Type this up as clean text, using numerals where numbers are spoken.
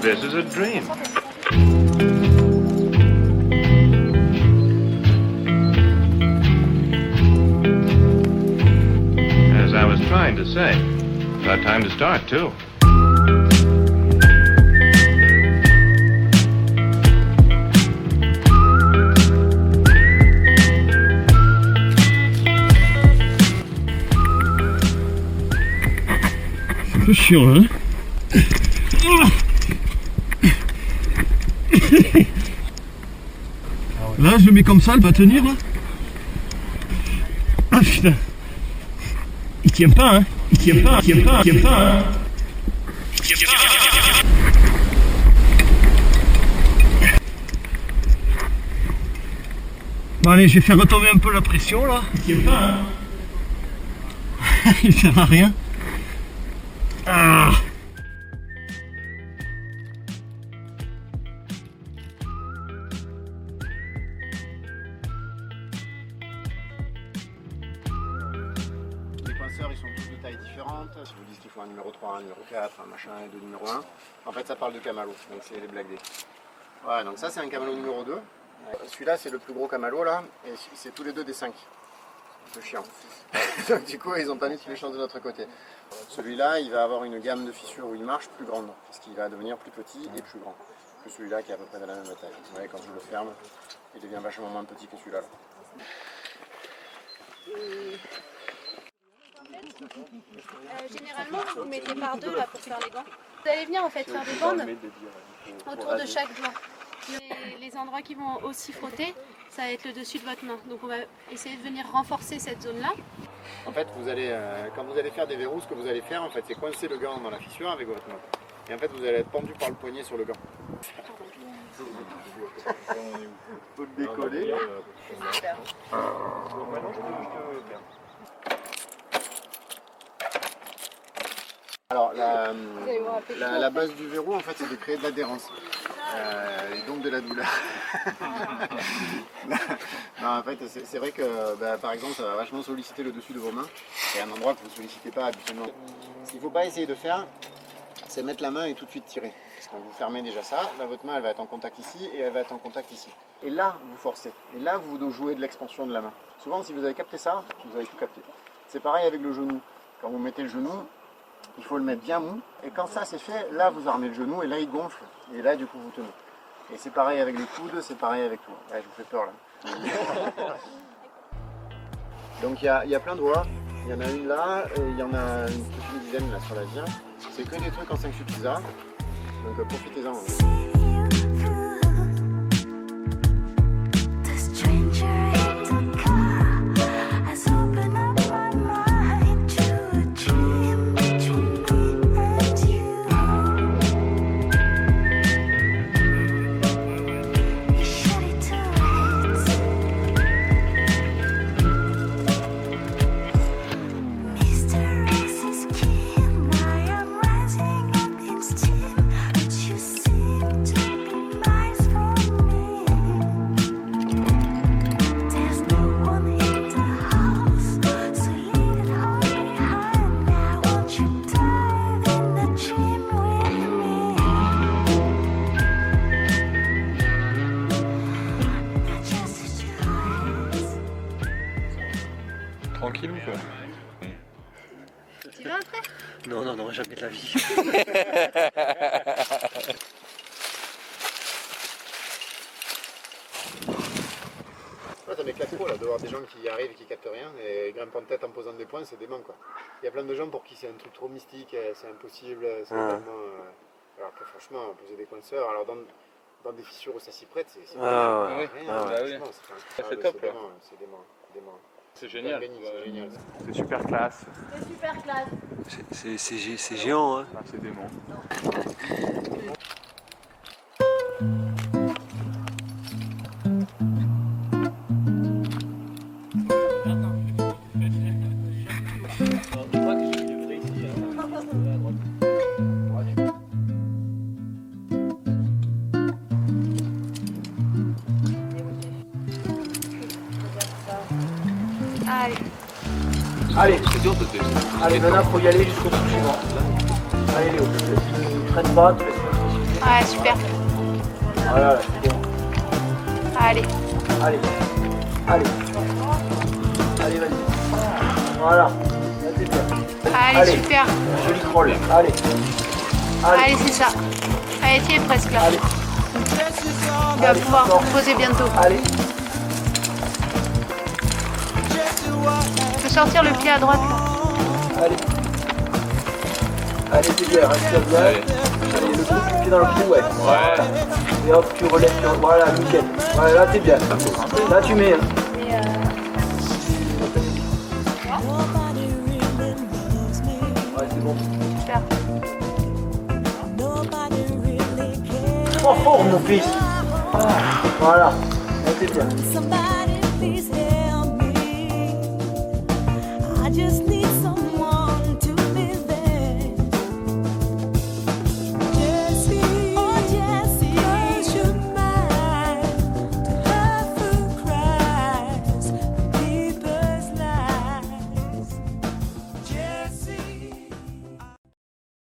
This is a dream. As I was trying to say, about time to start, too. C'est un peu chiant, hein. Là, je le mets comme ça, elle va tenir, là. Ah putain. Il tient pas, hein. Il tient pas, il tient pas, il tient pas, hein. Il tient pas. Bon allez, je vais faire retomber un peu la pression, là. Il tient pas, hein. Il sert à rien. Ah. Les coinceurs, ils sont tous de tailles différentes. Si vous dites qu'il faut un numéro 3, un numéro 4, un machin et deux numéro 1, en fait ça parle de camalo, donc c'est les Black Day. Voilà, donc ça c'est un camalo numéro 2. Celui-là c'est le plus gros camalo là, et c'est tous les deux des 5. C'est un peu chiant. Donc du coup ils ont pas mis toutes les chances de notre côté. Celui-là il va avoir une gamme de fissures où il marche plus grande, parce qu'il va devenir plus petit et plus grand que celui-là qui est à peu près de la même taille. Vous voyez, quand je le ferme, il devient vachement moins petit que celui-là. Généralement, vous mettez par deux là pour faire les gants. Vous allez venir en fait faire des bandes autour de chaque doigt. Les endroits qui vont aussi frotter, ça va être le dessus de votre main. Donc on va essayer de venir renforcer cette zone-là. En fait, vous allez, quand vous allez faire des verrous, ce que vous allez faire, en fait, c'est coincer le gant dans la fissure avec votre main. Et en fait, vous allez être pendu par le poignet sur le gant. Faut le décoller. Alors, la base du verrou, en fait, c'est de créer de l'adhérence. Et donc de la douleur. Non, en fait, c'est vrai que, par exemple, ça va vachement solliciter le dessus de vos mains. C'est un endroit que vous ne sollicitez pas habituellement. Ce qu'il ne faut pas essayer de faire, c'est mettre la main et tout de suite tirer. Parce que vous fermez déjà ça, là votre main elle va être en contact ici et elle va être en contact ici. Et là, vous forcez. Et là, vous jouez de l'expansion de la main. Souvent, si vous avez capté ça, vous avez tout capté. C'est pareil avec le genou. Quand vous mettez le genou, il faut le mettre bien mou. Et quand ça c'est fait, là vous armez le genou et là il gonfle. Et là du coup vous tenez. Et c'est pareil avec les coudes, c'est pareil avec tout. Ouais, je vous fais peur là. Donc il y a plein de voies. Il y en a une là, et il y en a une dizaine là sur la vire. C'est que des trucs en 5 pizza. Donc profitez-en. Tranquille ou quoi? Tu vas après? Non, non, non, jamais de la vie. Là, ça m'éclate trop là, de voir des gens qui arrivent et qui captent rien et grimpent en tête en posant des points, c'est dément quoi. Il y a plein de gens pour qui c'est un truc trop mystique, c'est impossible, c'est vraiment. Alors que franchement, poser des coinceurs, alors dans des fissures où ça s'y prête, c'est rien. C'est top là. C'est dément. C'est génial. C'est génial. C'est super classe. C'est super classe. C'est géant, hein. Ah, c'est dément. Allez, Allez, maintenant faut y aller jusqu'au bout suivant. Allez Léo. traînes pas, tu laisses pas. Ouais, super. Voilà, c'est bon. Allez. Allez, allez. Allez, vas-y. Voilà, là t'es bien. Allez, super. Joli crawl, allez. Allez, c'est ça. Allez, tu es presque là. Allez. Tu vas pouvoir te reposer bientôt. Allez. Tu peux sortir le pied à droite là. Allez. Allez, c'est bien, respire bien. Allez. Allez, le coup du pied dans le pied, ouais. Voilà. Et hop, tu relèves, voilà, nickel. Voilà, là t'es bien. Là tu mets. Hein. Ouais, c'est bon. Super. Trop fort, mon fils. Ah, voilà, là t'es bien. Somebody